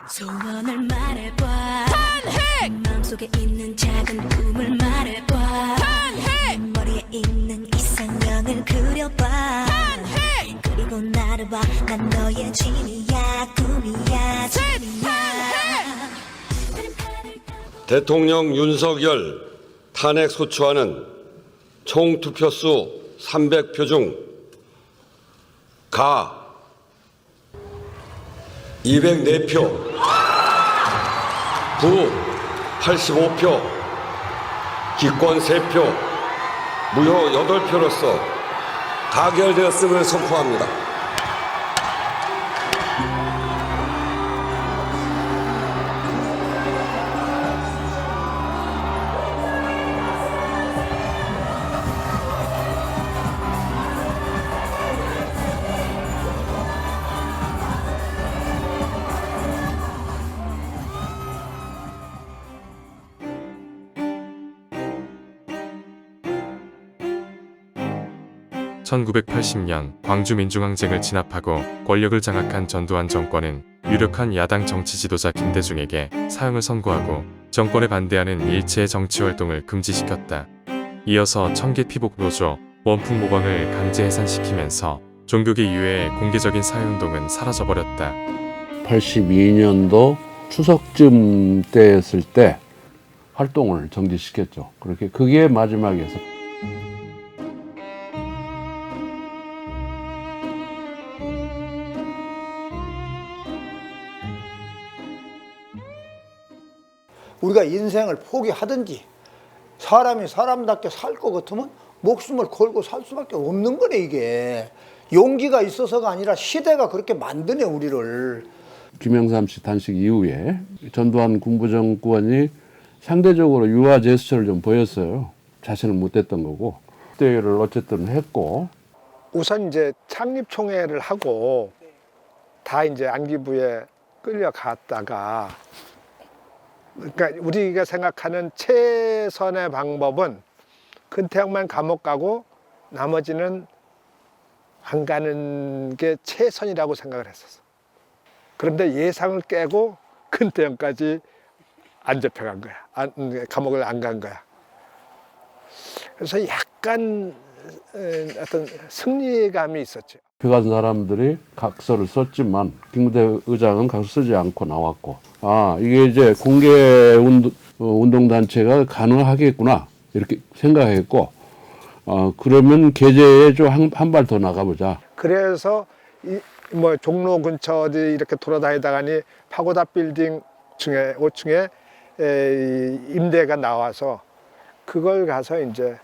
소원을 말해봐. 마음속에 있는 작은 꿈을 말해봐. 머리에 있는 이상형을 그려봐. 그리고 나를 봐. 난 너의 진이야, 꿈이야, 진이야. 대통령 윤석열 탄핵 소추안은 총 투표수 300표 중 가 204표, 부 85표, 기권 3표, 무효 8표로서 가결되었음을 선포합니다. (1980년) 광주민중항쟁을 진압하고 권력을 장악한 전두환 정권은 유력한 야당 정치 지도자 김대중에게 사형을 선고하고 정권에 반대하는 일체의 정치활동을 금지시켰다. 이어서 청계 피복노조, 원풍 모방을 강제 해산시키면서 종교계 이외의 공개적인 사회운동은 사라져버렸다. 82년도 추석쯤 때였을 때 활동을 정지시켰죠. 그렇게 그게 마지막이어서 우리가 인생을 포기하든지 사람이 사람답게 살 것 같으면 목숨을 걸고 살 수밖에 없는 거네. 이게 용기가 있어서가 아니라 시대가 그렇게 만드네 우리를. 김영삼 씨 단식 이후에 전두환 군부 정권이 상대적으로 유화 제스처를 좀 보였어요. 자신을 못했던 거고 그때를 어쨌든 했고. 우선 이제 창립총회를 하고 다 이제 안기부에 끌려갔다가, 그러니까 우리가 생각하는 최선의 방법은 근태형만 감옥 가고 나머지는 안 가는 게 최선이라고 생각을 했었어. 그런데 예상을 깨고 근태형까지 안 잡혀간 거야. 감옥을 안 간 거야. 그래서 약간 어떤 승리감이 있었죠. 표 같은 사람들이 각서를 썼지만 김구대 의장은 각서 쓰지 않고 나왔고, 이게 이제 공개 운동단체가 가능하겠구나 이렇게 생각했고, 그러면 계제에 좀 한 발 더 나가보자. 그래서 뭐 종로 근처 어디 이렇게 돌아다니다가니 파고다 빌딩 층에 5층에 임대가 나와서 그걸 가서 이제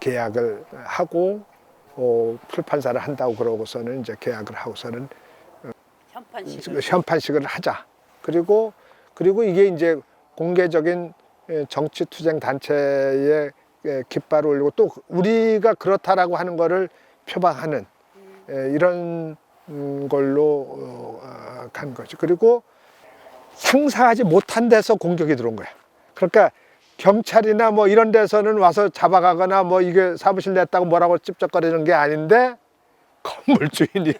계약을 하고 출판사를 한다고 그러고서는 이제 계약을 하고서는 현판식을 하자. 그리고 이게 이제 공개적인 정치투쟁 단체의 깃발을 올리고 또 우리가 그렇다라고 하는 거를 표방하는 이런 걸로 간 거죠. 그리고 상상하지 못한 데서 공격이 들어온 거야. 그러니까 경찰이나 뭐 이런 데서는 와서 잡아가거나 뭐 이게 사무실 냈다고 뭐라고 찝쩍거리는 게 아닌데 건물 주인이요.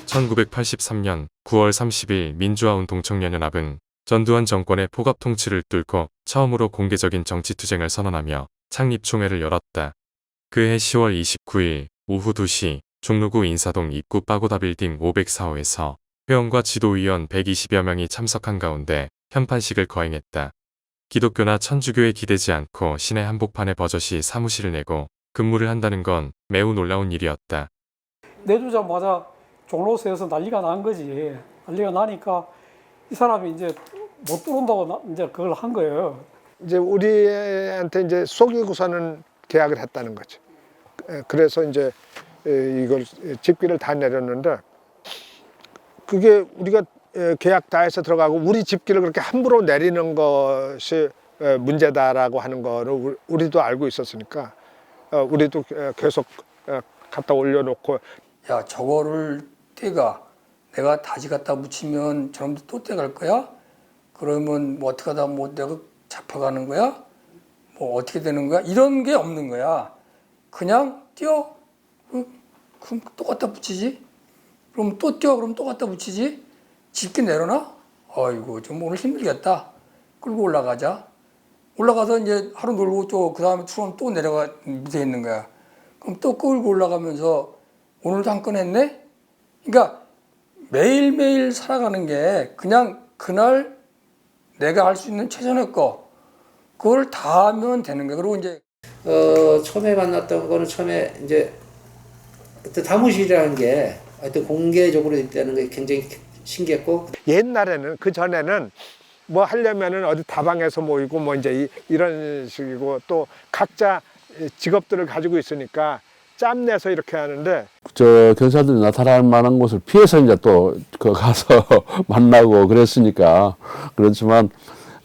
(1983년 9월 30일) 민주화운동청년연합은 전두환 정권의 포갑 통치를 뚫고 처음으로 공개적인 정치투쟁을 선언하며 창립총회를 열었다. 그해 10월 29일 오후 2시 종로구 인사동 입구 파고다 빌딩 504호에서 회원과 지도위원 120여 명이 참석한 가운데 현판식을 거행했다. 기독교나 천주교에 기대지 않고 시내 한복판에 버젓이 사무실을 내고 근무를 한다는 건 매우 놀라운 일이었다. 내주자마자 종로서에서 난리가 난 거지. 난리가 나니까 이 사람이 이제 못 들어온다고 이제 그걸 한 거예요. 이제 우리한테 이제 속이고서는 계약을 했다는 거죠. 그래서 이제 이걸 집기를 다 내렸는데, 그게 우리가 계약 다 해서 들어가고 우리 집기를 그렇게 함부로 내리는 것이 문제다라고 하는 거를 우리도 알고 있었으니까 우리도 계속 갖다 올려놓고, 야, 저거를 떼가 내가 다시 갖다 붙이면 저놈들 또 떼갈 거야? 그러면 뭐 어떻게 하다 뭐 내가 잡혀가는 거야? 뭐 어떻게 되는 거야? 이런 게 없는 거야. 그냥 뛰어. 그럼 또 갖다 붙이지? 그럼 또 뛰어. 그럼 또 갖다 붙이지? 짚게 내려놔? 아이고, 좀 오늘 힘들겠다. 끌고 올라가자. 올라가서 이제 하루 놀고 또 그 다음에 투론 또 내려가 밑에 있는 거야. 그럼 또 끌고 올라가면서 오늘도 한 건 했네? 그러니까 매일매일 살아가는 게 그냥 그날 내가 할 수 있는 최선의 거 그걸 다 하면 되는 거야. 그리고 이제 처음에 만났던 거는 처음에 이제 그때 사무실이라는 게 하여튼 공개적으로 있다는 게 굉장히 신기했고 옛날에는 그 전에는 뭐 하려면은 어디 다방에서 모이고 뭐 이제 이런 식이고 또 각자 직업들을 가지고 있으니까 짬내서 이렇게 하는데 저 경찰들이 나타날 만한 곳을 피해서 이제 또 그 가서 만나고 그랬으니까 그렇지만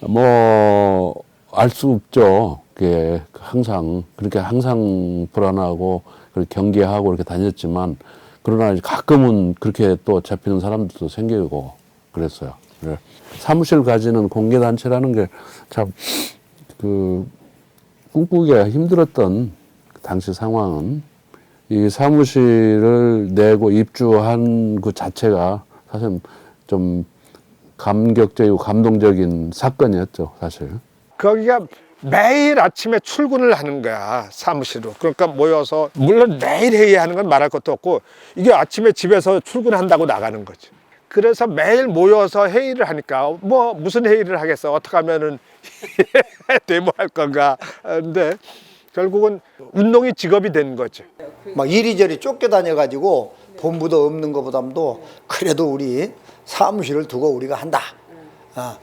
뭐 알 수 없죠. 그게 항상 그렇게 항상 불안하고 그렇게 경계하고 이렇게 다녔지만 그러나 가끔은 그렇게 또 잡히는 사람들도 생기고 그랬어요. 네. 사무실 가지는 공개 단체라는 게 참 그 꿈꾸기가 힘들었던 당시 상황은 이 사무실을 내고 입주한 그 자체가 사실 좀 감격적이고 감동적인 사건이었죠, 사실. 거기가 매일 아침에 출근을 하는 거야, 사무실로. 그러니까 모여서 물론 매일 회의하는 건 말할 것도 없고 이게 아침에 집에서 출근한다고 나가는 거지. 그래서 매일 모여서 회의를 하니까 뭐 무슨 회의를 하겠어. 어떻게 하면은 데모할 건가. 근데 결국은 운동이 직업이 된 거지. 막 이리저리 쫓겨다녀가지고 본부도 없는 것보담도 그래도 우리 사무실을 두고 우리가 한다.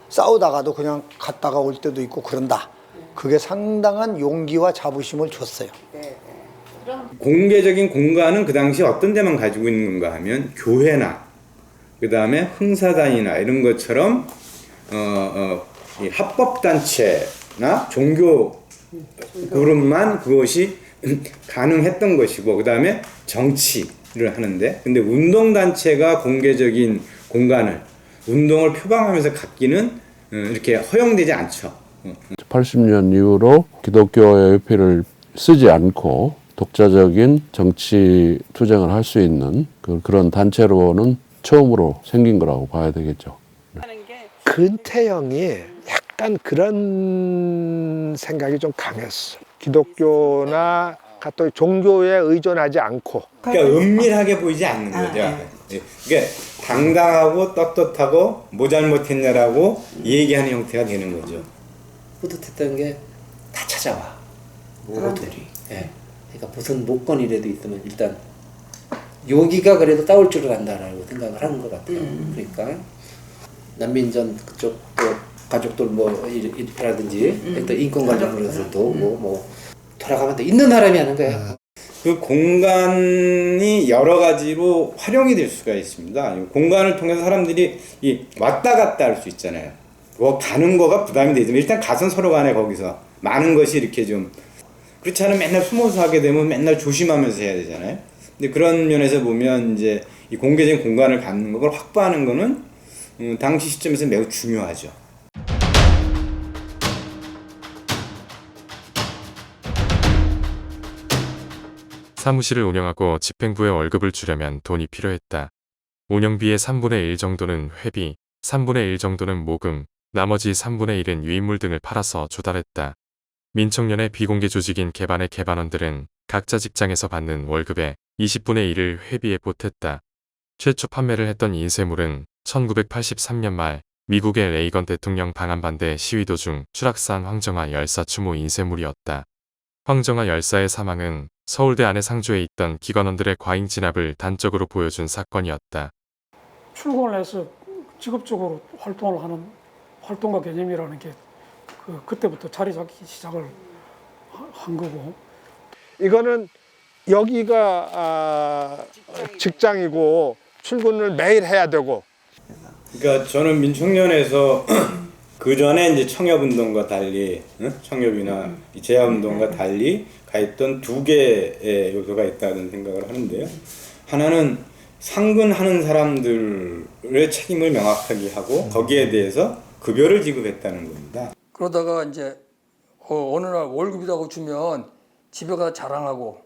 싸우다가도 그냥 갔다가 올 때도 있고 그런다. 그게 상당한 용기와 자부심을 줬어요. 공개적인 공간은 그 당시 어떤 데만 가지고 있는 건가 하면 교회나 그 다음에 흥사단이나 이런 것처럼 이 합법단체나 종교 그룹만 그것이 가능했던 것이고 그 다음에 정치를 하는데 근데 운동단체가 공개적인 공간을 운동을 표방하면서 갖기는 이렇게 허용되지 않죠. 80년 이후로 기독교의 협회를 쓰지 않고 독자적인 정치 투쟁을 할 수 있는 그런 단체로는 처음으로 생긴 거라고 봐야 되겠죠. 근태형이 약간 그런 생각이 좀 강했어. 기독교나 가톨릭 종교에 의존하지 않고. 그러니까 은밀하게 보이지 않는 거죠. 그러니까 당당하고 떳떳하고 뭐 잘못했냐라고 얘기하는 형태가 되는 거죠. 뿌듯했던 게 다 찾아와 모두들이. 예. 그러니까 무슨 목건이라도 있으면 일단 여기가 그래도 따올 줄을 안다라고 생각을 하는 것 같아요. 그러니까 난민전 그쪽 또 가족들 뭐라든지 또 인권 관련으로서도 뭐 돌아가면 또 있는 사람이 하는 거야. 그 공간이 여러 가지로 활용이 될 수가 있습니다. 공간을 통해서 사람들이 왔다 갔다 할 수 있잖아요. 뭐 가는 거가 부담이 되지만 일단 가서 서로 간에 거기서 많은 것이 이렇게 좀 그렇지 않으면 맨날 숨어서 하게 되면 맨날 조심하면서 해야 되잖아요. 근데 그런 면에서 보면 이제 이 공개적인 공간을 갖는 걸 확보하는 거는 당시 시점에서 매우 중요하죠. 사무실을 운영하고 집행부의 월급을 주려면 돈이 필요했다. 운영비의 3분의 1 정도는 회비, 3분의 1 정도는 모금, 나머지 3분의 1은 유인물 등을 팔아서 조달했다. 민청년의 비공개 조직인 개반의 개반원들은 각자 직장에서 받는 월급의 20분의 1을 회비에 보탰다. 최초 판매를 했던 인쇄물은 1983년 말 미국의 레이건 대통령 방한 반대 시위 도중 추락사한 황정화 열사 추모 인쇄물이었다. 황정화 열사의 사망은 서울대 안의 상조에 있던 기관원들의 과잉 진압을 단적으로 보여준 사건이었다. 출근을 해서 직업적으로 활동을 하는 활동가 개념이라는 게 그때부터 자리 잡기 시작을 한 거고. 이거는 여기가 직장이고 출근을 매일 해야 되고. 그러니까 저는 민청년에서 그 전에 이제 청협운동과 달리 청협이나 재야운동과 달리 가했던 두 개의 요소가 있다는 생각을 하는데요. 하나는 상근하는 사람들의 책임을 명확하게 하고 거기에 대해서 급여를 지급했다는 겁니다. 그러다가 이제 어느 날 월급이라고 주면 집에 가서 자랑하고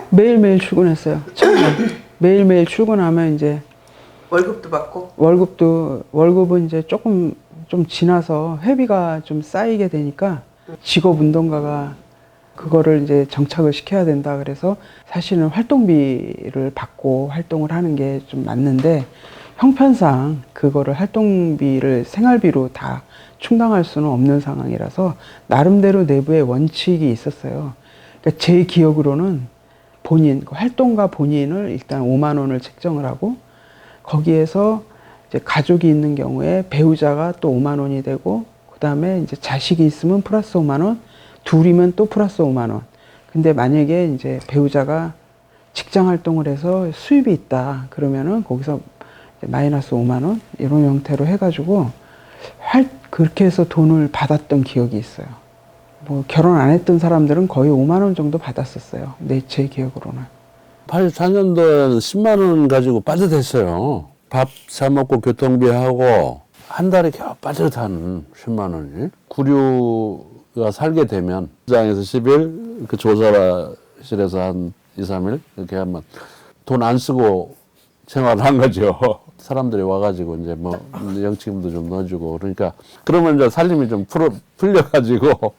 매일매일 출근했어요. 처음에. 매일매일 출근하면 이제 월급도 받고? 월급은 이제 조금 좀 지나서 회비가 좀 쌓이게 되니까 직업운동가가 그거를 이제 정착을 시켜야 된다 그래서 사실은 활동비를 받고 활동을 하는 게 좀 맞는데 형편상 그거를 활동비를 생활비로 다 충당할 수는 없는 상황이라서 나름대로 내부에 원칙이 있었어요. 그러니까 제 기억으로는 활동가 본인을 일단 5만 원을 책정을 하고 거기에서 이제 가족이 있는 경우에 배우자가 또 5만 원이 되고 그다음에 이제 자식이 있으면 플러스 5만 원, 둘이면 또 플러스 5만 원. 근데 만약에 이제 배우자가 직장 활동을 해서 수입이 있다 그러면은 거기서 마이너스 5만 원 이런 형태로 해가지고 그렇게 해서 돈을 받았던 기억이 있어요. 뭐 결혼 안 했던 사람들은 거의 5만 원 정도 받았었어요. 제 기억으로는. 84년도에는 10만 원 가지고 빠듯했어요. 밥 사 먹고 교통비하고 한 달에 겨우 빠듯한 10만 원이. 구류가 살게 되면 시장에서 10일, 그 조사실에서 한 2, 3일 이렇게 하면 돈 안 쓰고 생활을 한 거죠. 사람들이 와가지고 이제 뭐 영치금도 좀 넣어주고 그러니까 그러면 이제 살림이 좀 풀려가지고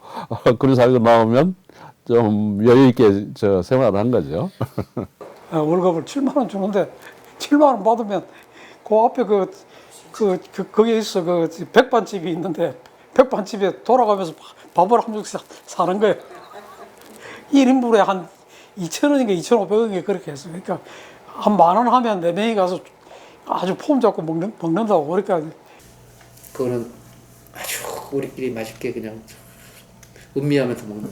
그런 살고 나오면 좀 여유 있게 생활을 한 거죠. 월급을 7만 원 주는데 7만 원 받으면 그 앞에 거기에 있어 그 백반집이 있는데 백반집에 돌아가면서 밥을 한 줄 사는 거예요. 1인분에 한 2,000원인가 2,500원인가 그렇게 했어요. 그러니까 한 10,000원 하면 4명이 가서 아주 폼 잡고 먹는다고. 그러니까 그거는 아주 우리끼리 맛있게 그냥 음미하면서 먹는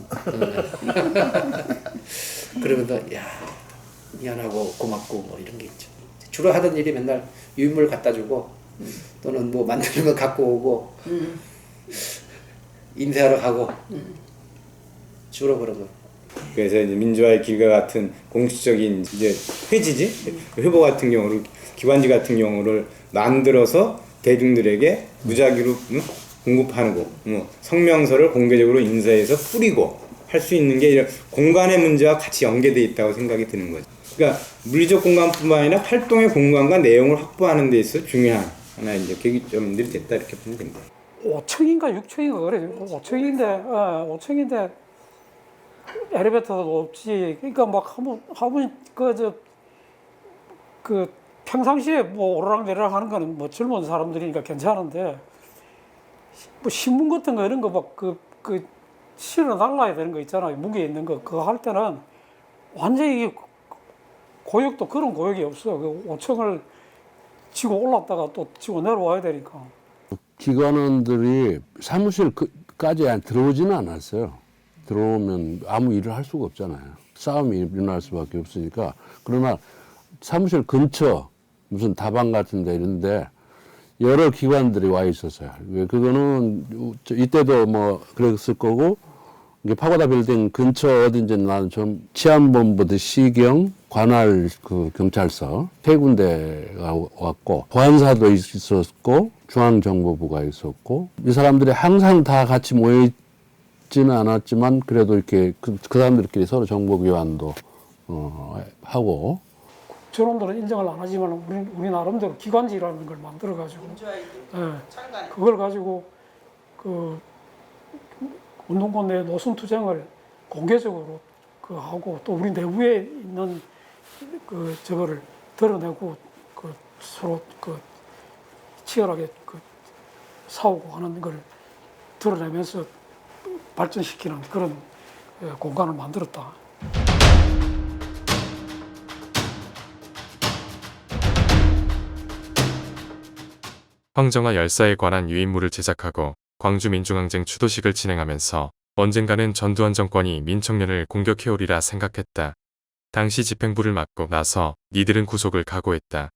그러면서 야 미안하고 고맙고 뭐 이런 게 있죠. 주로 하던 일이 맨날 유인물 갖다 주고 또는 뭐 만드는 거 갖고 오고 인쇄하러 가고 주로 그런 거. 그래서 이제 민주화의 길과 같은 공식적인 이제 회지지, 회보 같은 경우를 기관지 같은 경우를 만들어서 대중들에게 무작위로 공급하고 성명서를 공개적으로 인쇄해서 뿌리고 할 수 있는 게 이런 공간의 문제와 같이 연계되어 있다고 생각이 드는 거죠. 그러니까 물리적 공간뿐만 아니라 활동의 공간과 내용을 확보하는 데 있어 중요한 하나의 이제 계기점들이 됐다 이렇게 보면 됩니다. 5층인가 6층인가 그래. 5층인데 엘리베이터도 없지. 그러니까 막 하면 그 평상시에 뭐 오르락내리락 하는 거는 뭐 젊은 사람들이니까 괜찮은데 뭐 신문 같은 거 이런 거 막 그 실어 날라야 되는 거 있잖아요. 무게 있는 거 그거 할 때는 완전히 고역도 그런 고역이 없어. 그 5층을 지고 올랐다가 또 지고 내려와야 되니까. 기관원들이 사무실까지 들어오지는 않았어요. 들어오면 아무 일을 할 수가 없잖아요. 싸움이 일어날 수밖에 없으니까. 그러나 사무실 근처 무슨 다방 같은 데 이런데 여러 기관들이 와 있었어요. 그거는 이때도 뭐 그랬을 거고 이게 파고다 빌딩 근처 어딘지 나는 좀 치안본부도 시경, 관할 그 경찰서 세 군데가 왔고 보안사도 있었고 중앙정보부가 있었고 이 사람들이 항상 다 같이 모여 있지는 않았지만 그래도 이렇게 그 사람들끼리 서로 정보 교환도 하고. 저놈들은 인정을 안 하지만 우리 나름대로 기관지라는 걸 만들어 가지고 그걸 가지고 그 운동권 내 노선 투쟁을 공개적으로 그 하고 또 우리 내부에 있는 그 저거를 드러내고 그 서로 그 치열하게 그 싸우고 하는 걸 드러내면서 발전시키는 그런 공간을 만들었다. 황정화 열사에 관한 유인물을 제작하고 광주민중항쟁 추도식을 진행하면서 언젠가는 전두환 정권이 민청년을 공격해오리라 생각했다. 당시 집행부를 맡고 나서 니들은 구속을 각오했다.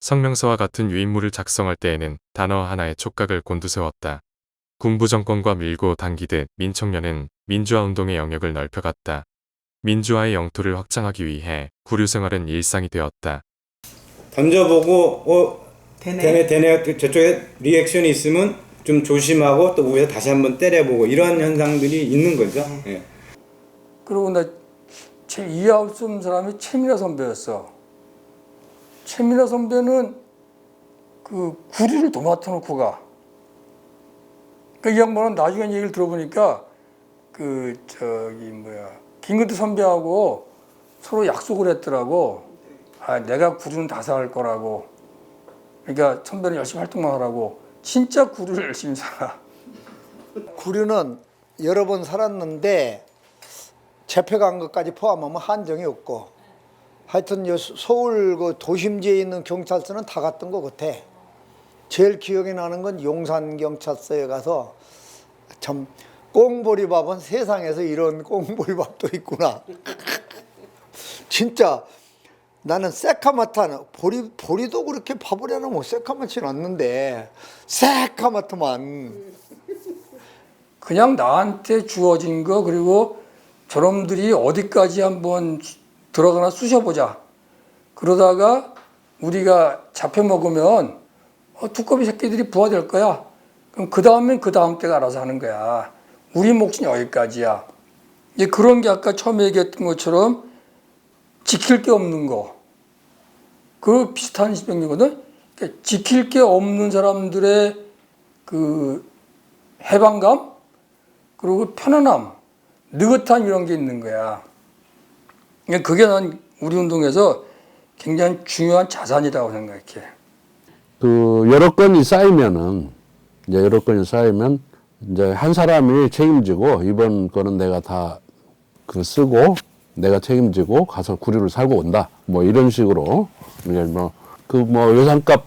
성명서와 같은 유인물을 작성할 때에는 단어 하나에 촉각을 곤두세웠다. 군부 정권과 밀고 당기듯 민청년은 민주화운동의 영역을 넓혀갔다. 민주화의 영토를 확장하기 위해 구류 생활은 일상이 되었다. 던져보고 되네 저쪽에 리액션이 있으면 좀 조심하고 또 위에서 다시 한번 때려보고 이런 현상들이 있는 거죠. 예. 그리고 나 제일 이해할 수 없는 사람이 최민아 선배였어. 최민아 선배는 그 구리를 도맡아 놓고 가. 그 이 양반은 나중에 얘기를 들어보니까 김근태 선배하고 서로 약속을 했더라고. 아, 내가 구리는 다 살 거라고. 그러니까 선배는 열심히 활동만 하라고. 진짜 구리를 열심히 살아. 구류는 여러 번 살았는데 잡혀간 것까지 포함하면 한정이 없고, 하여튼 서울 그 도심지에 있는 경찰서는 다 갔던 것 같아. 제일 기억에 나는 건 용산경찰서에 가서 참 꽁보리밥은 세상에서 이런 꽁보리밥도 있구나. 진짜 나는 새카맣다, 보리도 그렇게 밥을 해놓으면 새카맣진 않는데 새카맣더만. 그냥 나한테 주어진 거, 그리고 저놈들이 어디까지 한번 들어가나 쑤셔보자. 그러다가 우리가 잡혀먹으면 두꺼비 새끼들이 부화될 거야. 그럼 그 다음엔 그 다음 때가 알아서 하는 거야. 우리 몫은 여기까지야. 이제 그런 게 아까 처음에 얘기했던 것처럼 지킬 게 없는 거. 그 비슷한 질병이거든. 그러니까 지킬 게 없는 사람들의 그 해방감, 그리고 편안함, 느긋함 이런 게 있는 거야. 그게 난 우리 운동에서 굉장히 중요한 자산이라고 생각해. 그 여러 건이 쌓이면은 이제 여러 건이 쌓이면 이제 한 사람이 책임지고 이번 거는 내가 다 그 쓰고 내가 책임지고 가서 구류를 살고 온다. 뭐 이런 식으로 이제 예산값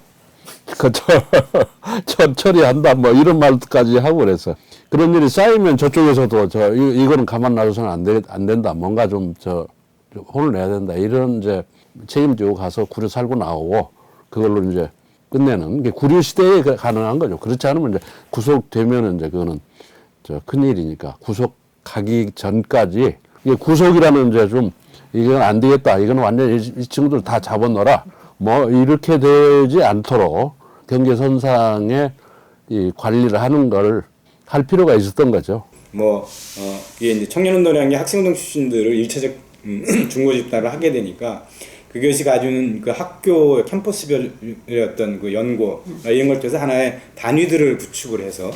처리한다. 뭐 이런 말까지 하고 그랬어. 그런 일이 쌓이면 저쪽에서도 이거는 가만 놔둬서는 안 된다. 뭔가 좀 혼을 내야 된다. 이런 이제 책임지고 가서 구류 살고 나오고 그걸로 이제 끝내는 게 구류 시대에 가능한 거죠. 그렇지 않으면 이제 구속되면은 이제 그거는 큰 일이니까 구속하기 전까지 이게 구속이라는 이제 좀 이건 안 되겠다. 이건 완전 이 친구들 다 잡아넣어라. 뭐 이렇게 되지 않도록 경계선상에 이 관리를 하는 걸 할 필요가 있었던 거죠. 이게 이제 청년운동이라는 게 학생운동 출신들을 1차적 중고 집단을 하게 되니까 그것이 가지는 그 학교 캠퍼스별의 어떤 그 연고 이런 걸 통해서 하나의 단위들을 구축을 해서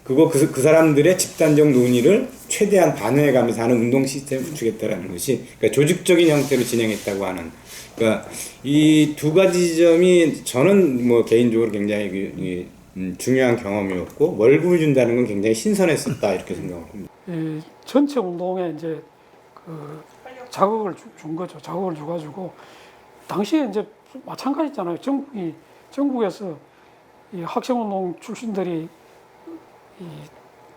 그 사람들의 집단적 논의를 최대한 반영해가면서 하는 운동 시스템을 구축했다라는 것이 그러니까 조직적인 형태로 진행했다고 하는 그러니까 이 두 가지 지점이 저는 뭐 개인적으로 굉장히 중요한 경험이었고 월급을 준다는 건 굉장히 신선했었다 이렇게 생각합니다. 이 전체 운동에 이제 그 자극을 준 거죠. 자극을 줘가지고 당시에 이제 마찬가지잖아요. 전국에서 이 학생운동 출신들이 이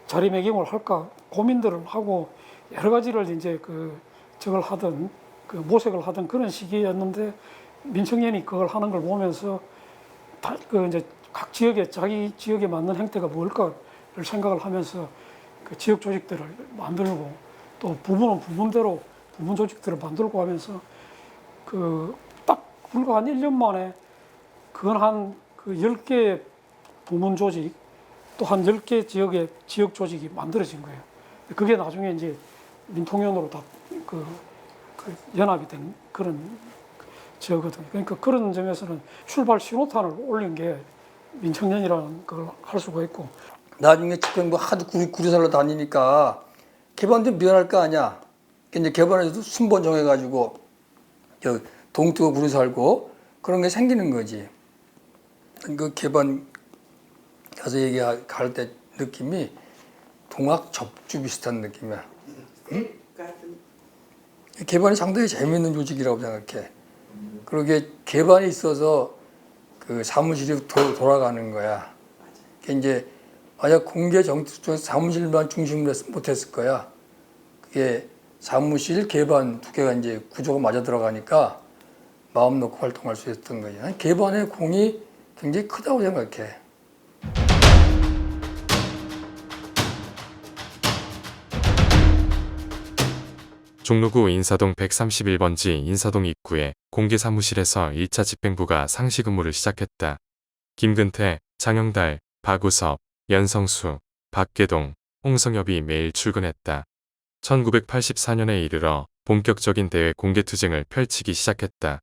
자리매김을 할까 고민들을 하고 여러 가지를 이제 저걸 하던 모색을 하던 그런 시기였는데 민청년이 그걸 하는 걸 보면서 이제 각 지역에 자기 지역에 맞는 행태가 뭘까를 생각을 하면서 그 지역 조직들을 만들고 또 부분은 부분대로 부문 조직들을 만들고 하면서 딱 불과 한 1년 만에 그건 한 10개의 부문 조직 또 한 10개 지역의 지역 조직이 만들어진 거예요. 그게 나중에 이제 민통연으로 다 연합이 된 그런 저거거든요. 그러니까 그런 점에서는 출발 신호탄을 올린 게 민청년이라는 걸 할 수가 있고 나중에 집행부 하도 구리살로 다니니까 개반 좀 미안할 거 아니야. 이제 개반에서도 순번 정해가지고 동투가 구리 살고 그런 게 생기는 거지. 그 개반 가서 얘기할 때 느낌이 동학 접주 비슷한 느낌이야. 응? 개반이 상당히 재미있는 조직이라고 생각해. 그러게 개반이 있어서 그 사무실이 돌아가는 거야. 이제 만약 공개 정치 사무실만 중심으로 못했을 거야. 그게 사무실 개반 두 개가 이제 구조가 맞아 들어가니까 마음 놓고 활동할 수 있었던 거지. 개반의 공이 굉장히 크다고 생각해. 종로구 인사동 131번지 인사동 입구에 공개 사무실에서 1차 집행부가 상시 근무를 시작했다. 김근태, 장영달, 박우섭, 연성수, 박계동, 홍성엽이 매일 출근했다. 1984년에 이르러 본격적인 대외 공개투쟁을 펼치기 시작했다.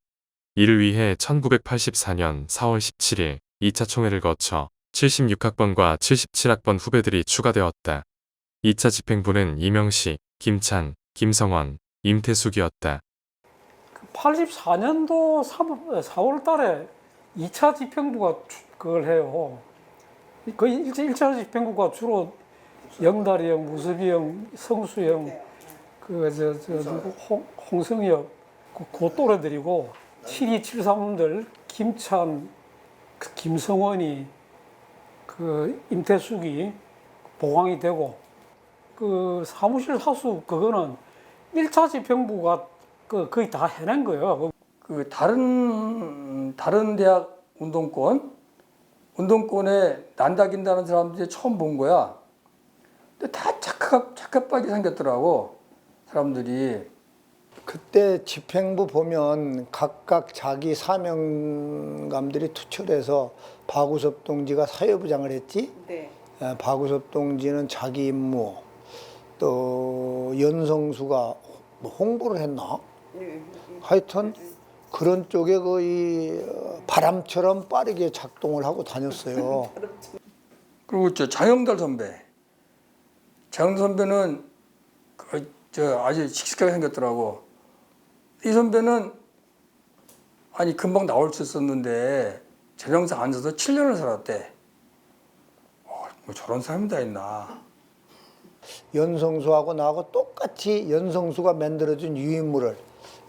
이를 위해 1984년 4월 17일 2차 총회를 거쳐 76학번과 77학번 후배들이 추가되었다. 2차 집행부는 이명식, 김찬, 김성원, 임태숙이었다. 84년도 4월 달에 2차 집행부가 그걸 해요. 그 1차 집행부가 주로 영달이 형, 무섭이 형, 성수 형, 홍성엽, 그 또래들이고 7273들, 김찬, 김성원이, 임태숙이 보강이 되고, 그 사무실 사수 그거는 1차 집행부가 거의 다 해낸 거예요. 그 다른 대학 운동권에 난다긴다는 사람들이 처음 본 거야. 근데 다 착각빠게 생겼더라고 사람들이. 그때 집행부 보면 각각 자기 사명감들이 투철해서 박우섭 동지가 사회부장을 했지. 네. 박우섭 동지는 자기 임무, 또 연성수가 뭐 홍보를 했나? 하여튼 그런 쪽에 거의 바람처럼 빠르게 작동을 하고 다녔어요. 그리고 장영달 선배. 장영달 선배는 아주 씩씩하게 생겼더라고. 이 선배는 아니 금방 나올 수 있었는데 재령사 앉아서 7년을 살았대. 뭐 저런 사람이 다 있나. 연성수하고 나하고 똑같이 연성수가 만들어준 유인물을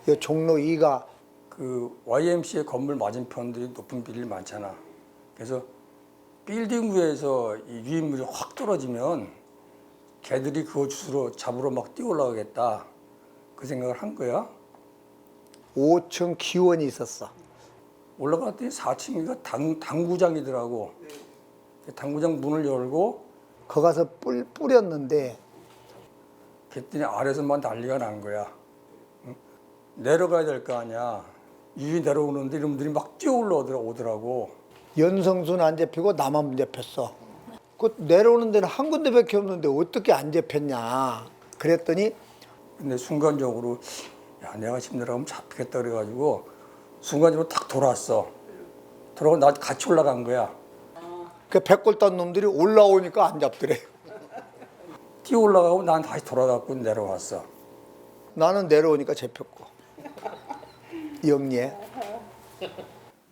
이 종로 2가 그 YMCA 건물 맞은편들이 높은 빌딩이 많잖아. 그래서 빌딩 위에서 이 유인물이 확 떨어지면 걔들이 그거 주스로 잡으러 막 뛰어 올라가겠다. 그 생각을 한 거야. 5층 기원이 있었어. 올라갔더니 4층이가 당구장이더라고. 당구장 문을 열고 거 가서 뿌렸는데 그랬더니 아래서만 난리가 난 거야. 응? 내려가야 될 거 아니야. 유이 내려오는데 이놈들이 막 뛰어 올라오더라고. 연성수는 안 잡히고 나만 잡혔어. 그 내려오는 데는 한 군데밖에 없는데 어떻게 안 잡혔냐. 그랬더니 근데 순간적으로 야 내가 지금 내려가면 잡히겠다 그래가지고 순간적으로 딱 돌아왔어. 돌아오고 나 같이 올라간 거야. 그 백골 딴 놈들이 올라오니까 안 잡더래. 뛰어 올라가고 난 다시 돌아갔고 내려왔어. 나는 내려오니까 잡혔고. 영리해.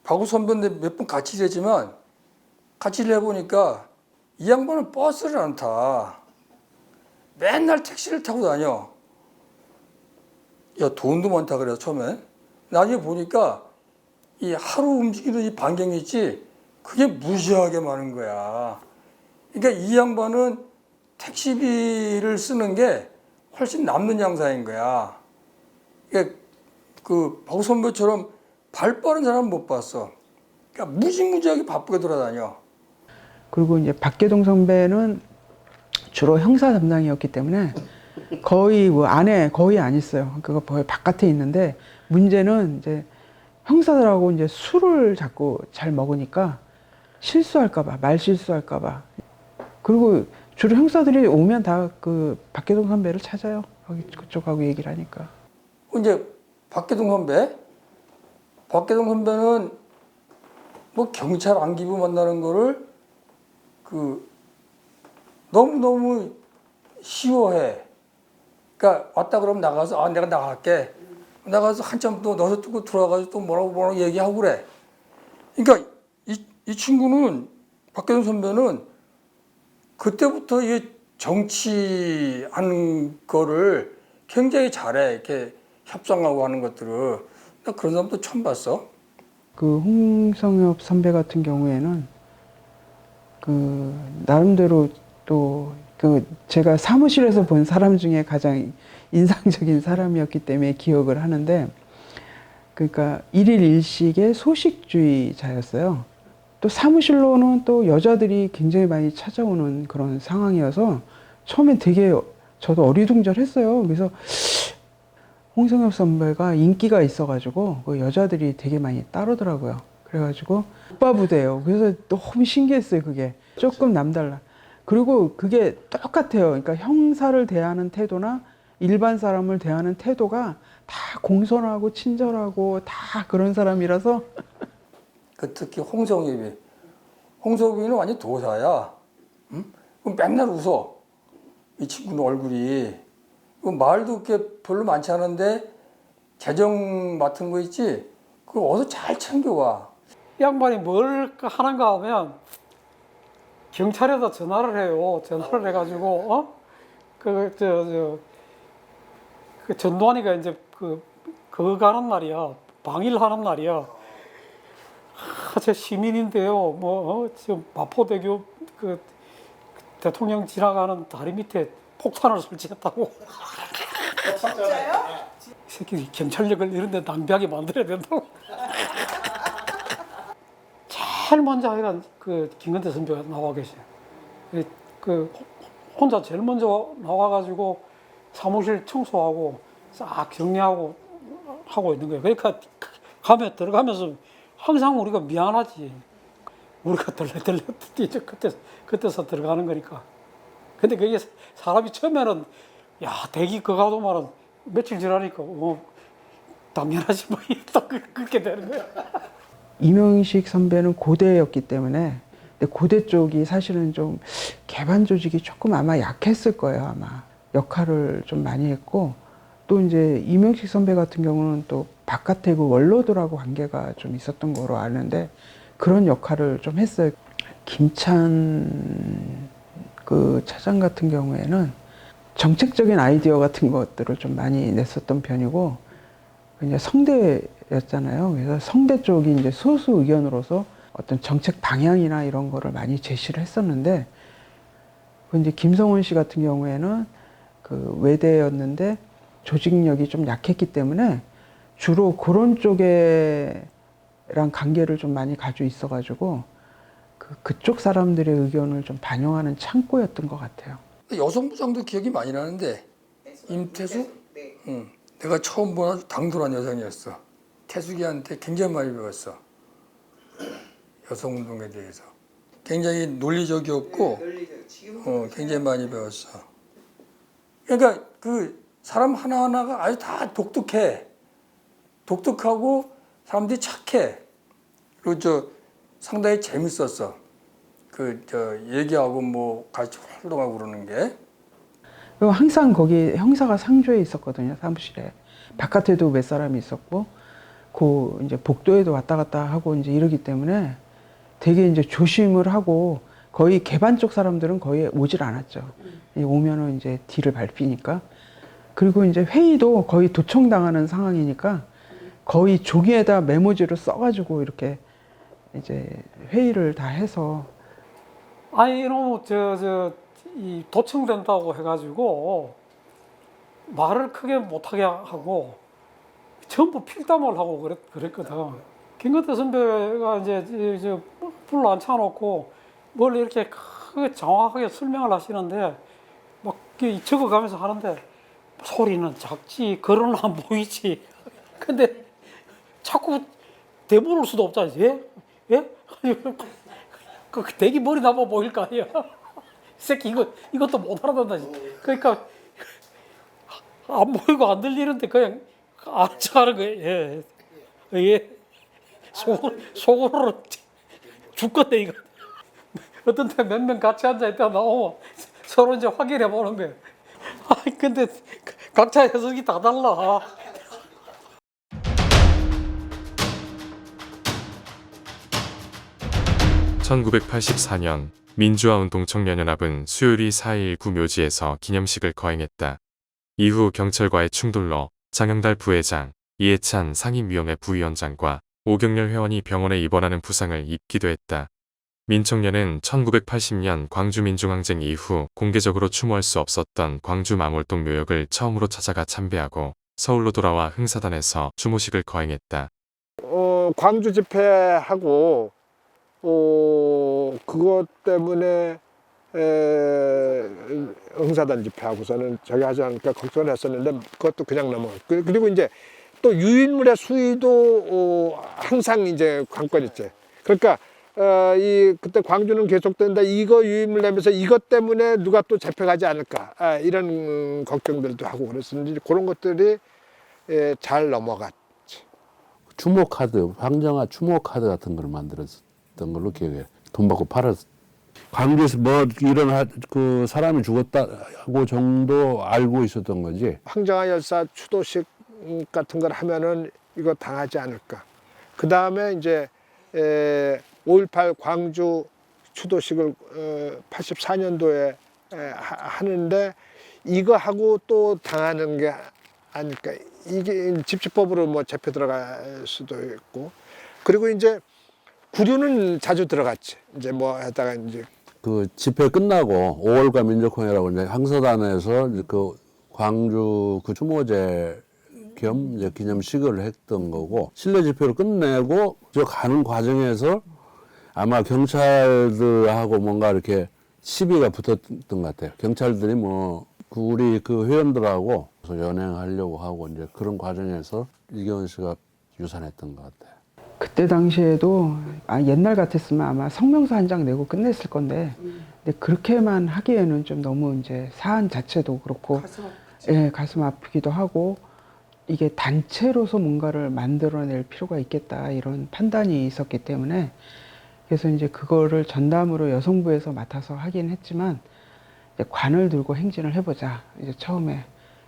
박우 선배인데 몇 번 같이 일했지만 같이 일해보니까 이 양반은 버스를 안 타. 맨날 택시를 타고 다녀. 야 돈도 많다 그래서 처음에. 나중에 보니까 이 하루 움직이는 이 반경이 있지 그게 무지하게 많은 거야. 그러니까 이 양반은 택시비를 쓰는 게 훨씬 남는 양사인 거야. 그러니까 그 박우 선배처럼 발 빠른 사람은 못 봤어. 그러니까 무지무지하게 바쁘게 돌아다녀. 그리고 이제 박계동 선배는 주로 형사 담당이었기 때문에 거의 뭐 안에 거의 안 있어요. 그거 거의 바깥에 있는데 문제는 이제 형사들하고 이제 술을 자꾸 잘 먹으니까 실수할까봐, 말 실수할까봐. 그리고 주로 형사들이 오면 다 그 박계동 선배를 찾아요. 거기 그쪽하고 얘기를 하니까. 이제 박계동 선배는 뭐 경찰 안기부 만나는 거를 그 너무 쉬워해. 그러니까 왔다 그러면 나가서 내가 나갈게. 나가서 한참 또 넣어서 뜯고 들어와가지고 또 뭐라고 얘기하고 그래. 그러니까 이 친구는 박계동 선배는 그때부터 이 정치하는 거를 굉장히 잘해. 이렇게 협상하고 하는 것들을. 나 그런 사람도 처음 봤어. 그 홍성엽 선배 같은 경우에는 그 나름대로 또 그 제가 사무실에서 본 사람 중에 가장 인상적인 사람이었기 때문에 기억을 하는데, 그러니까 일일 일식의 소식주의자였어요. 또 사무실로는 또 여자들이 굉장히 많이 찾아오는 그런 상황이어서 처음엔 되게 저도 어리둥절했어요. 그래서 홍성엽 선배가 인기가 있어가지고 그 여자들이 되게 많이 따르더라고요. 그래가지고 오빠 부대예요. 그래서 너무 신기했어요. 그게 조금 남달라. 그리고 그게 똑같아요. 그러니까 형사를 대하는 태도나 일반 사람을 대하는 태도가 다 공손하고 친절하고 다 그런 사람이라서 그 특히 홍석이는 완전 도사야. 응? 그럼 맨날 웃어. 이 친구는 얼굴이. 그 말도 그렇게 별로 많지 않은데 재정 맡은 거 있지? 그거 어디서 잘 챙겨와. 이 양반이 뭘 하는가 하면 경찰에다 전화를 해요. 전화를 해가지고 그 전두환이가 이제 그거 가는 날이야. 방일하는 날이야. 저 시민인데요. 지금 마포대교 그 대통령 지나가는 다리 밑에 폭탄을 설치했다고. 진짜요? 이 새끼 경찰력을 이런 데 낭비하게 만들어야 된다고. 제일 먼저 하여간 그 김건태 선배가 나와 계셔요. 혼자 제일 먼저 나와가지고 사무실 청소하고 싹 정리하고 하고 있는 거예요. 그러니까 들어가면서 항상 우리가 미안하지. 우리가 덜레덜레 뛰죠. 그때서 들어가는 거니까. 근데 그게 사람이 처음에는 야 대기 그거 가도만은 며칠 지나니까 당연하지 뭐 또 그렇게 되는 거야. 이명식 선배는 고대였기 때문에 근데 고대 쪽이 사실은 좀 개반 조직이 조금 아마 약했을 거예요. 아마 역할을 좀 많이 했고 또 이제 이명식 선배 같은 경우는 또 바깥에 그 원로들하고 관계가 좀 있었던 거로 아는데 그런 역할을 좀 했어요. 김찬 그 차장 같은 경우에는 정책적인 아이디어 같은 것들을 좀 많이 냈었던 편이고 이제 성대였잖아요. 그래서 성대 쪽이 이제 소수 의견으로서 어떤 정책 방향이나 이런 거를 많이 제시를 했었는데 이제 김성원 씨 같은 경우에는 그 외대였는데 조직력이 좀 약했기 때문에 주로 그런 쪽에랑 관계를 좀 많이 가지고 있어가지고 그쪽 사람들의 의견을 좀 반영하는 창구였던 것 같아요. 여성부장도 기억이 많이 나는데 임태수? 네. 응. 내가 처음 본 아주 당돌한 여성이었어. 태숙이한테 굉장히 많이 배웠어. 여성운동에 대해서. 굉장히 논리적이었고 굉장히 많이 배웠어. 그러니까 그 사람 하나하나가 아주 다 독특해. 독특하고 사람들이 착해. 그리고 상당히 재밌었어. 얘기하고 뭐 같이 활동하고 그러는 게. 그리고 항상 거기 형사가 상주에 있었거든요, 사무실에. 바깥에도 몇 사람이 있었고, 이제 복도에도 왔다 갔다 하고 이제 이러기 때문에 되게 이제 조심을 하고 거의 개반 쪽 사람들은 거의 오질 않았죠. 오면은 이제 뒤를 밟히니까. 그리고 이제 회의도 거의 도청당하는 상황이니까 거의 종이에다 메모지를 써가지고 이렇게 이제 회의를 다 해서. 아니 이놈 이 도청된다고 해가지고 말을 크게 못하게 하고 전부 필담을 하고 그랬거든. 김건태 선배가 이제 불러 앉혀놓고 뭘 이렇게 크게 정확하게 설명을 하시는데 막 적어가면서 하는데 소리는 작지 글은 안 보이지. 근데 자꾸 대물을 수도 없잖아. 예? 그 대기 머리 나만 보일 거 아니야. 이 새끼 이것도 못 알아듣는다. 그러니까 안 보이고 안 들리는데 그냥 알아차는 거예요. 예. 속으로 죽겠네 이거. 어떤 때 몇 명 같이 앉아 있다 나오면 서로 이제 확인해 보는 거예요. 근데 각자 해석이 다 달라. (1984년) 민주화운동 청년연합은 수요일이 4.19 묘지에서 기념식을 거행했다. 이후 경찰과의 충돌로 장영달 부회장, 이해찬 상임위원회 부위원장과 오경렬 회원이 병원에 입원하는 부상을 입기도 했다. 민청년은 1980년 광주민중항쟁 이후 공개적으로 추모할 수 없었던 광주 망월동 묘역을 처음으로 찾아가 참배하고 서울로 돌아와 흥사단에서 추모식을 거행했다. 광주 집회하고 그것 때문에 흥사단 집회하고서는 저기 하지 않을까 걱정을 했었는데 그것도 그냥 넘어갔고 그리고 이제 또 유인물의 수위도 항상 이제 관건이지. 그러니까 이 그때 광주는 계속된다 이거 유임을 내면서 이것 때문에 누가 또 잡혀가지 않을까 이런 걱정들도 하고 그랬었는데 그런 것들이 잘 넘어갔지. 추모 카드, 황정화 추모 카드 같은 걸 만들었던 걸로 기억해. 돈 받고 팔았. 광주에서 뭐 이런 그 사람이 죽었다고 정도 알고 있었던 거지. 황정화 열사 추도식 같은 걸 하면은 이거 당하지 않을까. 그 다음에 이제 5.18 광주 추도식을 84년도에 하는데 이거 하고 또 당하는 게 아닐까. 이게 집시법으로 뭐 잡혀 들어갈 수도 있고. 그리고 이제 구류는 자주 들어갔지. 이제 뭐 하다가 이제 그 집회 끝나고 5월과 민족항이라고 이제 항서단에서 그 광주 그 추모제 겸 이제 기념식을 했던 거고 실내 집회를 끝내고 저 가는 과정에서 아마 경찰들하고 뭔가 이렇게 시비가 붙었던 것 같아요. 경찰들이 뭐 우리 그 회원들하고 연행하려고 하고 이제 그런 과정에서 이경원 씨가 유산했던 것 같아요. 그때 당시에도 옛날 같았으면 아마 성명서 한 장 내고 끝냈을 건데 근데 그렇게만 하기에는 좀 너무 이제 사안 자체도 그렇고 가슴 아프기도 하고 이게 단체로서 뭔가를 만들어낼 필요가 있겠다 이런 판단이 있었기 때문에 그래서 이제 그거를 전담으로 여성부에서 맡아서 하긴 했지만 이제 관을 들고 행진을 해보자 이제 처음에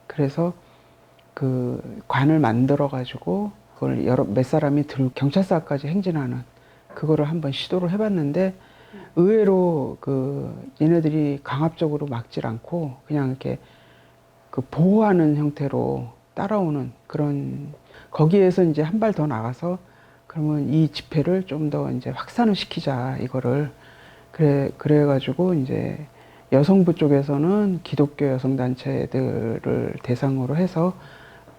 그래서 그 관을 만들어 가지고 그걸 몇 사람이 경찰서까지 행진하는 그거를 한번 시도를 해봤는데 의외로 그 얘네들이 강압적으로 막질 않고 그냥 이렇게 그 보호하는 형태로 따라오는 그런 거기에서 이제 한 발 더 나가서 그러면 이 집회를 좀 더 이제 확산을 시키자 이거를 그래가지고 이제 여성부 쪽에서는 기독교 여성단체들을 대상으로 해서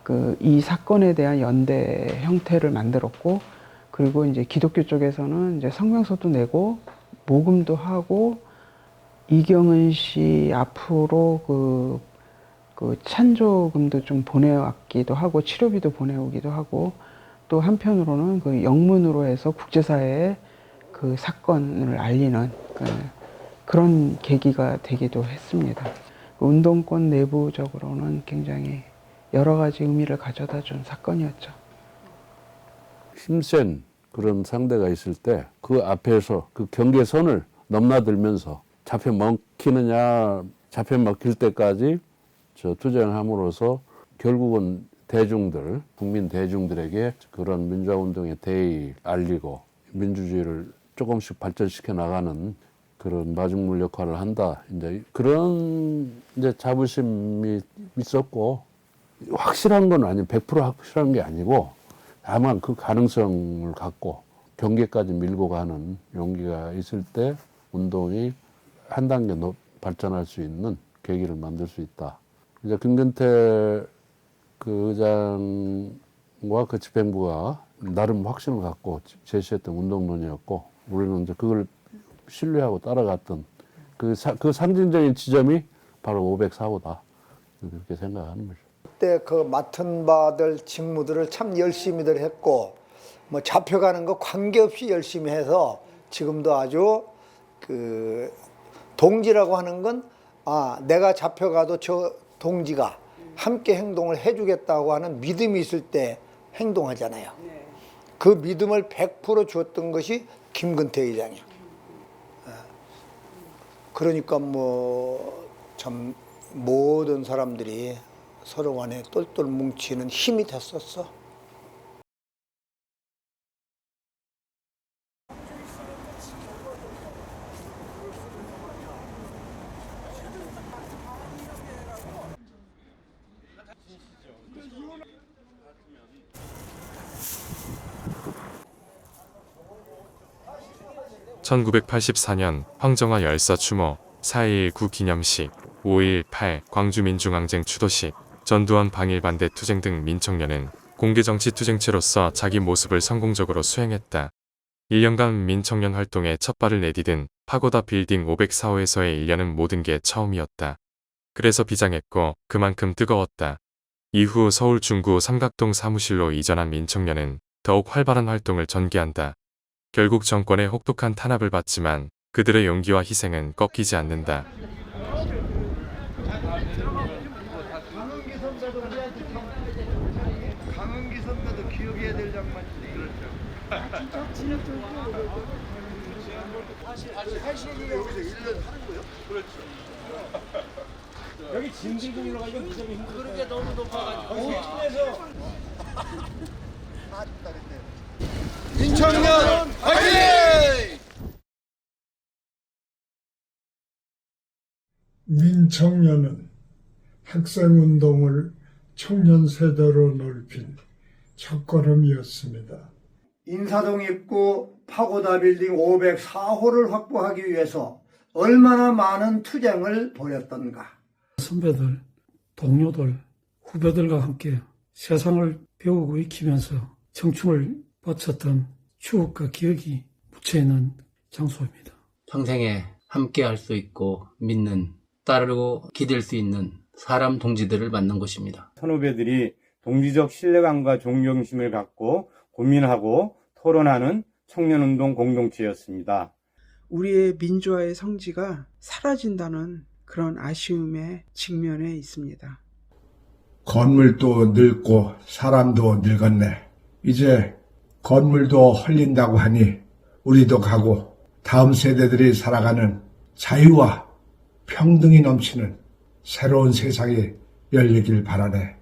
그 이 사건에 대한 연대 형태를 만들었고 그리고 이제 기독교 쪽에서는 이제 성명서도 내고 모금도 하고 이경은 씨 앞으로 그 찬조금도 좀 보내왔기도 하고 치료비도 보내오기도 하고 또 한편으로는 그 영문으로 해서 국제사회에 그 사건을 알리는 그런 계기가 되기도 했습니다. 운동권 내부적으로는 굉장히 여러 가지 의미를 가져다 준 사건이었죠. 힘센 그런 상대가 있을 때 그 앞에서 그 경계선을 넘나들면서 잡혀 먹히느냐 잡혀 먹힐 때까지 저 투쟁함으로써 결국은 대중들, 국민 대중들에게 그런 민주화운동의 대의 알리고 민주주의를 조금씩 발전시켜 나가는 그런 마중물 역할을 한다. 이제 그런 이제 자부심이 있었고 확실한 건 아니고 100% 확실한 게 아니고 다만 그 가능성을 갖고 경계까지 밀고 가는 용기가 있을 때 운동이 한 단계 발전할 수 있는 계기를 만들 수 있다. 이제 김근태 그 의장과 그 집행부가 나름 확신을 갖고 제시했던 운동론이었고 우리는 이제 그걸 신뢰하고 따라갔던 그 상징적인 지점이 바로 504호다. 그렇게 생각하는 거죠. 그때 그 맡은 바들 직무들을 참 열심히들 했고 뭐 잡혀가는 거 관계없이 열심히 해서 지금도 아주 그 동지라고 하는 건 내가 잡혀가도 저 동지가 함께 행동을 해주겠다고 하는 믿음이 있을 때 행동하잖아요. 그 믿음을 100% 주었던 것이 김근태 의장이야. 그러니까 뭐 참 모든 사람들이 서로 간에 똘똘 뭉치는 힘이 됐었어. (1984년) 황정화 열사 추모 4.19 기념식 5.18 광주민중항쟁 추도식 전두환 방일 반대 투쟁 등 민청년은 공개정치 투쟁체로서 자기 모습을 성공적으로 수행했다. 1년간 민청년 활동에 첫 발을 내디딘 파고다 빌딩 504호에서의 1년은 모든 게 처음이었다. 그래서 비장했고 그만큼 뜨거웠다. 이후 서울 중구 삼각동 사무실로 이전한 민청년은 더욱 활발한 활동을 전개한다. 결국 정권의 혹독한 탄압을 받지만 그들의 용기와 희생은 꺾이지 않는다. 강은기 선배도 기억해야 될 장면인데 여기 짐 들고 올라가기가 무척이 힘들어요. 그렇게 너무 높아가지고. 오천에서 민청년 화이팅! 민청년은 학생운동을 청년 세대로 넓힌 첫걸음이었습니다. 인사동 입구 파고다 빌딩 504호를 확보하기 위해서 얼마나 많은 투쟁을 벌였던가. 선배들, 동료들, 후배들과 함께 세상을 배우고 익히면서 청춘을 바쳤던 추억과 기억이 묻혀있는 장소입니다. 평생에 함께 할 수 있고 믿는, 따르고 기댈 수 있는 사람 동지들을 만난 곳입니다. 선후배들이 동지적 신뢰감과 존경심을 갖고 고민하고 토론하는 청년운동 공동체였습니다. 우리의 민주화의 성지가 사라진다는 그런 아쉬움에 직면해 있습니다. 건물도 늙고 사람도 늙었네. 이제 건물도 헐린다고 하니 우리도 가고 다음 세대들이 살아가는 자유와 평등이 넘치는 새로운 세상이 열리길 바라네.